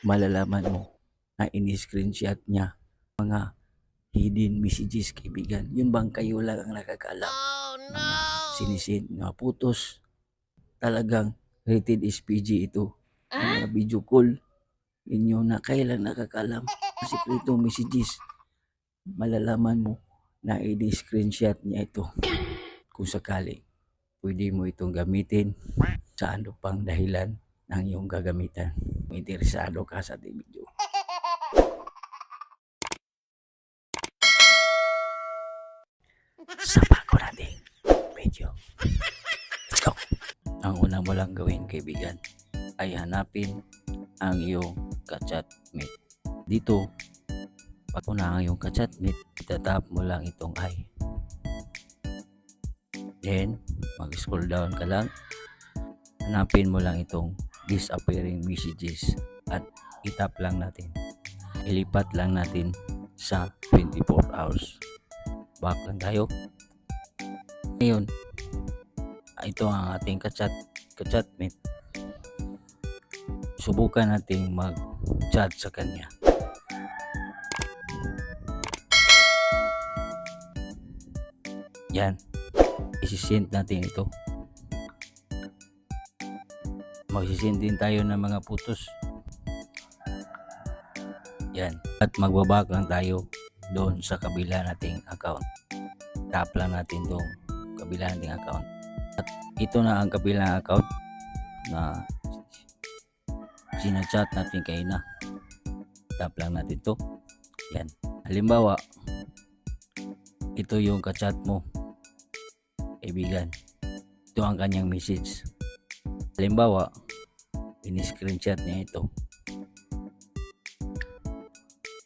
malalaman mo na ini-screenshot niya mga hidden messages, kaibigan. Yun bang kayo lang ang nakakaalam? Mga sinisin, mga putos. Talagang rated SPG ito. Mga video call inyo na kayo lang nakakaalam. Sikretong messages. Malalaman mo na i-screenshot niya ito. Kung sakali, pwede mo itong gamitin sa ano pang dahilan ng iyong gagamitan. Interesado ka sa ating video. Sa bago nating video. Let's go! Ang una mo lang gawin, kaibigan, ay hanapin ang iyong ka-chatmate. Dito, pag una ang iyong ka-chatmate, itatap mo lang itong I. Then, mag-scroll down ka lang. Hanapin mo lang itong disappearing messages at itap lang natin. Ilipat lang natin sa 24 hours. Back lang tayo. Ngayon, ito ang ating ka-chatmate. Subukan nating mag-chat sa kanya. Yan. Isisend natin ito. Magsisend din tayo ng mga putos. Yan. At magbabak lang tayo doon sa kabila nating account. Tap lang natin doon kabila nating account. At ito na ang kabilang account na sinachat natin kayo na. Tap lang natin to. Yan. Halimbawa, ito yung ka-chat mo, kaibigan. Ito ang kanyang message. Halimbawa, ini-screenshot niya ito.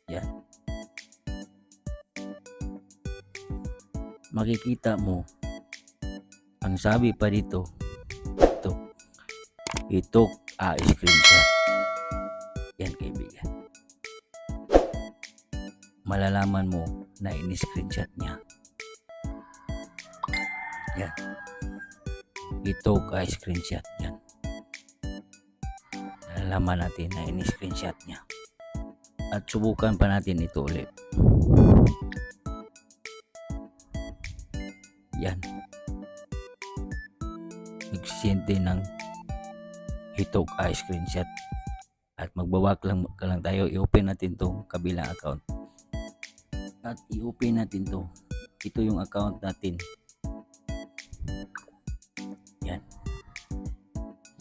Yan. Makikita mo, ang sabi pa dito, ito screenshot. Yan, kaibigan. Malalaman mo na ini-screenshot niya. Yan. Ito screenshot yan. Malalaman natin na ini-screenshot niya. At subukan pa natin ito ulit. Yan. Nagsisend din ng hitok screenshot. At magbabak lang tayo. I-open natin tong kabilang account. At i-open natin to. Ito yung account natin. Yan.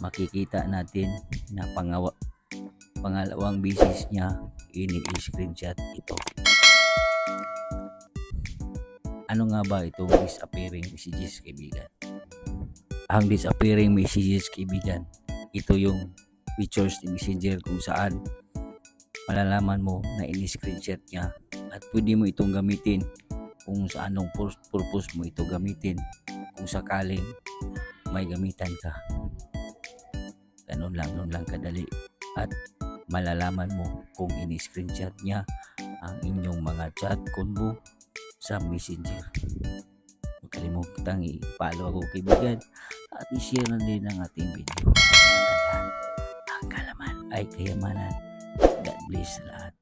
Makikita natin na pangalawang business niya, ini-screenshot ito. Ano nga ba itong disappearing messages, kaibigan? Ang disappearing messages, kaibigan, ito yung features ni Messenger kung saan malalaman mo na ini-screenshot niya at pwede mo itong gamitin kung sa anong purpose mo ito gamitin kung sakaling may gamitan ka. Ganun lang kadali at malalaman mo kung ini-screenshot niya ang inyong mga chat combo sa Messenger. Huwag kalimutang i-follow ako, kaibigan, at i-share na din ang ating video. Ang kalaman ay kayamanan. God bless lahat.